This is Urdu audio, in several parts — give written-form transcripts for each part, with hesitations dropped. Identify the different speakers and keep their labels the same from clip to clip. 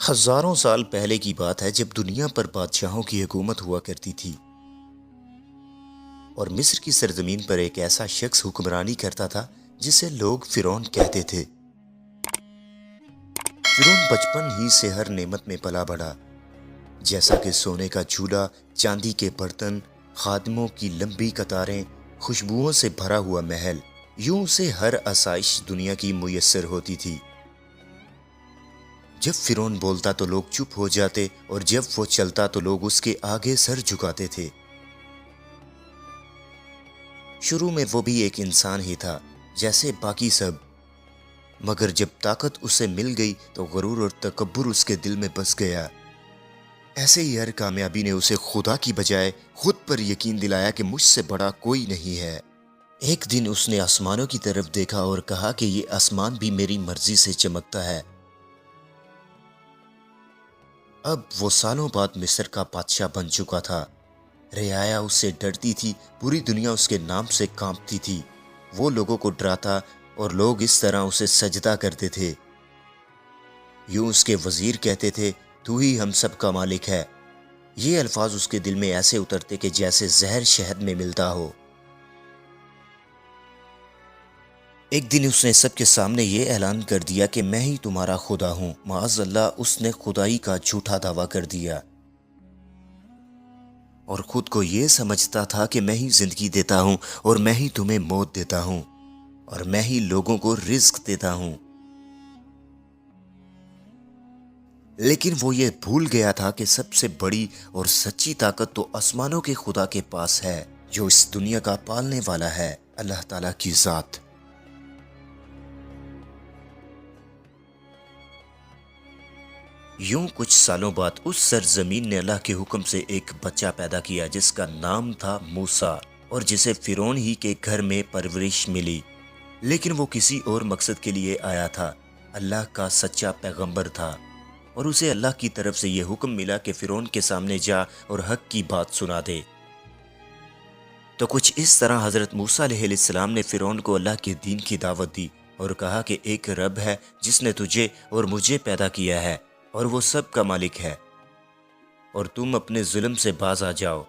Speaker 1: ہزاروں سال پہلے کی بات ہے جب دنیا پر بادشاہوں کی حکومت ہوا کرتی تھی اور مصر کی سرزمین پر ایک ایسا شخص حکمرانی کرتا تھا جسے لوگ فرعون کہتے تھے۔ فرعون بچپن ہی سے ہر نعمت میں پلا بڑھا، جیسا کہ سونے کا چولہا، چاندی کے برتن، خادموں کی لمبی قطاریں، خوشبوؤں سے بھرا ہوا محل، یوں سے ہر آسائش دنیا کی میسر ہوتی تھی۔ جب فرعون بولتا تو لوگ چپ ہو جاتے اور جب وہ چلتا تو لوگ اس کے آگے سر جھکاتے تھے۔ شروع میں وہ بھی ایک انسان ہی تھا جیسے باقی سب، مگر جب طاقت اسے مل گئی تو غرور اور تکبر اس کے دل میں بس گیا۔ ایسے ہی ہر کامیابی نے اسے خدا کی بجائے خود پر یقین دلایا کہ مجھ سے بڑا کوئی نہیں ہے۔ ایک دن اس نے آسمانوں کی طرف دیکھا اور کہا کہ یہ آسمان بھی میری مرضی سے چمکتا ہے۔ اب وہ سالوں بعد مصر کا بادشاہ بن چکا تھا۔ رعایا اس سے ڈرتی تھی، پوری دنیا اس کے نام سے کانپتی تھی۔ وہ لوگوں کو ڈراتا اور لوگ اس طرح اسے سجدہ کرتے تھے۔ یوں اس کے وزیر کہتے تھے، تو ہی ہم سب کا مالک ہے۔ یہ الفاظ اس کے دل میں ایسے اترتے کہ جیسے زہر شہد میں ملتا ہو۔ ایک دن اس نے سب کے سامنے یہ اعلان کر دیا کہ میں ہی تمہارا خدا ہوں۔ معاذ اللہ، اس نے خدائی کا جھوٹا دعویٰ کر دیا اور خود کو یہ سمجھتا تھا کہ میں ہی زندگی دیتا ہوں اور میں ہی تمہیں موت دیتا ہوں اور میں ہی لوگوں کو رزق دیتا ہوں۔ لیکن وہ یہ بھول گیا تھا کہ سب سے بڑی اور سچی طاقت تو آسمانوں کے خدا کے پاس ہے، جو اس دنیا کا پالنے والا ہے، اللہ تعالیٰ کی ذات۔ یوں کچھ سالوں بعد اس سرزمین نے اللہ کے حکم سے ایک بچہ پیدا کیا جس کا نام تھا موسیٰ، اور جسے فرعون ہی کے گھر میں پرورش ملی۔ لیکن وہ کسی اور مقصد کے لیے آیا تھا، اللہ کا سچا پیغمبر تھا، اور اسے اللہ کی طرف سے یہ حکم ملا کہ فرعون کے سامنے جا اور حق کی بات سنا دے۔ تو کچھ اس طرح حضرت موسیٰ علیہ السلام نے فرعون کو اللہ کے دین کی دعوت دی اور کہا کہ ایک رب ہے جس نے تجھے اور مجھے پیدا کیا ہے اور وہ سب کا مالک ہے، اور تم اپنے ظلم سے باز آ جاؤ۔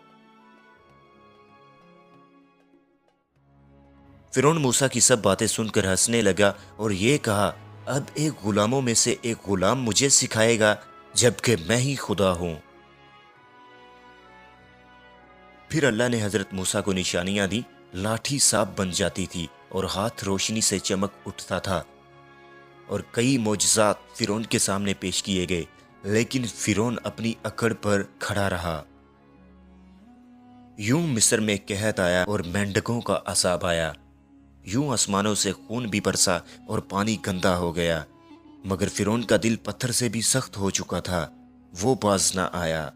Speaker 1: فرعون موسیٰ کی سب باتیں سن کر ہنسنے لگا اور یہ کہا، اب ایک غلاموں میں سے ایک غلام مجھے سکھائے گا جبکہ میں ہی خدا ہوں۔ پھر اللہ نے حضرت موسیٰ کو نشانیاں دی، لاٹھی صاف بن جاتی تھی اور ہاتھ روشنی سے چمک اٹھتا تھا، اور کئی معجزات فرعون کے سامنے پیش کیے گئے، لیکن فرعون اپنی اکڑ پر کھڑا رہا۔ یوں مصر میں قحط آیا اور مینڈکوں کا عذاب آیا۔ یوں آسمانوں سے خون بھی برسا اور پانی گندا ہو گیا، مگر فرعون کا دل پتھر سے بھی سخت ہو چکا تھا، وہ باز نہ آیا۔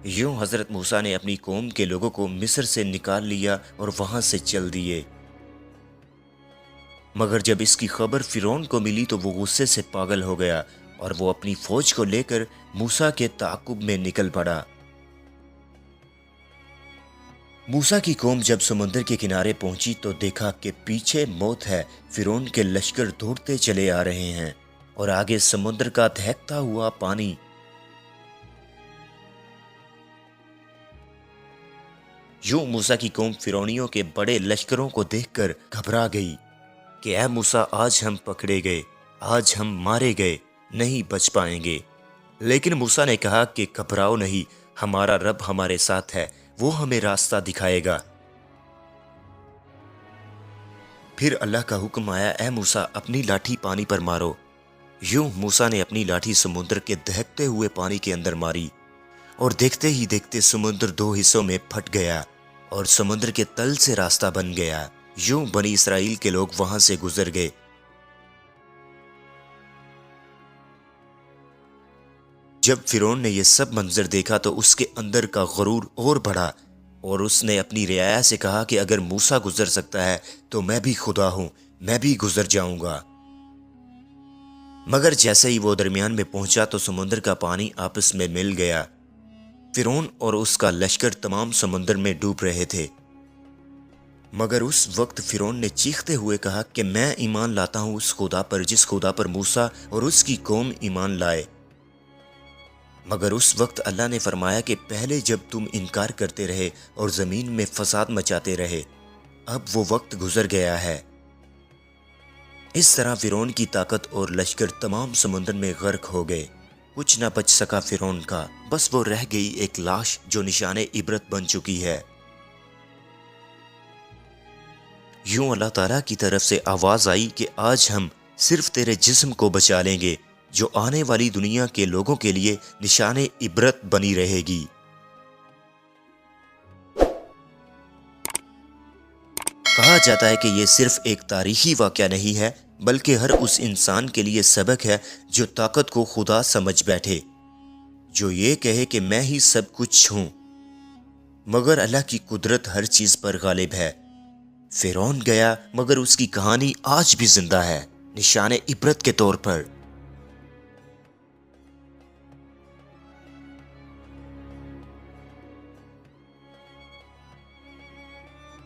Speaker 1: یوں حضرت موسیٰ نے اپنی قوم کے لوگوں کو مصر سے نکال لیا اور وہاں سے چل دیے۔ مگر جب اس کی خبر فرعون کو ملی تو وہ غصے سے پاگل ہو گیا اور وہ اپنی فوج کو لے کر موسیٰ کے تعاقب میں نکل پڑا۔ موسیٰ کی قوم جب سمندر کے کنارے پہنچی تو دیکھا کہ پیچھے موت ہے، فرعون کے لشکر دوڑتے چلے آ رہے ہیں اور آگے سمندر کا دہکتا ہوا پانی۔ یوں موسیٰ کی قوم فرعونیوں کے بڑے لشکروں کو دیکھ کر گھبرا گئی کہ اے موسیٰ، آج ہم پکڑے گئے، آج ہم مارے گئے، نہیں بچ پائیں گے۔ لیکن موسیٰ نے کہا کہ گھبراؤ نہیں، ہمارا رب ہمارے ساتھ ہے، وہ ہمیں راستہ دکھائے گا۔ پھر اللہ کا حکم آیا، اے موسیٰ، اپنی لاٹھی پانی پر مارو۔ یوں موسیٰ نے اپنی لاٹھی سمندر کے دہکتے ہوئے پانی کے اندر ماری، اور دیکھتے ہی دیکھتے سمندر دو حصوں میں پھٹ گیا اور سمندر کے تل سے راستہ بن گیا۔ یوں بنی اسرائیل کے لوگ وہاں سے گزر گئے۔ جب فرعون نے یہ سب منظر دیکھا تو اس کے اندر کا غرور اور بڑھا، اور اس نے اپنی رعایا سے کہا کہ اگر موسیٰ گزر سکتا ہے تو میں بھی خدا ہوں، میں بھی گزر جاؤں گا۔ مگر جیسے ہی وہ درمیان میں پہنچا تو سمندر کا پانی آپس میں مل گیا۔ فرعون اور اس کا لشکر تمام سمندر میں ڈوب رہے تھے۔ مگر اس وقت فرعون نے چیختے ہوئے کہا کہ میں ایمان لاتا ہوں اس خدا پر جس خدا پر موسیٰ اور اس کی قوم ایمان لائے۔ مگر اس وقت اللہ نے فرمایا کہ پہلے جب تم انکار کرتے رہے اور زمین میں فساد مچاتے رہے، اب وہ وقت گزر گیا ہے۔ اس طرح فرعون کی طاقت اور لشکر تمام سمندر میں غرق ہو گئے، کچھ نہ بچ سکا فرعون کا، بس وہ رہ گئی ایک لاش جو نشان عبرت بن چکی ہے۔ یوں اللہ تعالیٰ کی طرف سے آواز آئی کہ آج ہم صرف تیرے جسم کو بچا لیں گے جو آنے والی دنیا کے لوگوں کے لیے نشان عبرت بنی رہے گی۔ کہا جاتا ہے کہ یہ صرف ایک تاریخی واقعہ نہیں ہے بلکہ ہر اس انسان کے لیے سبق ہے جو طاقت کو خدا سمجھ بیٹھے، جو یہ کہے کہ میں ہی سب کچھ ہوں، مگر اللہ کی قدرت ہر چیز پر غالب ہے۔ فرعون گیا مگر اس کی کہانی آج بھی زندہ ہے، نشان عبرت کے طور پر۔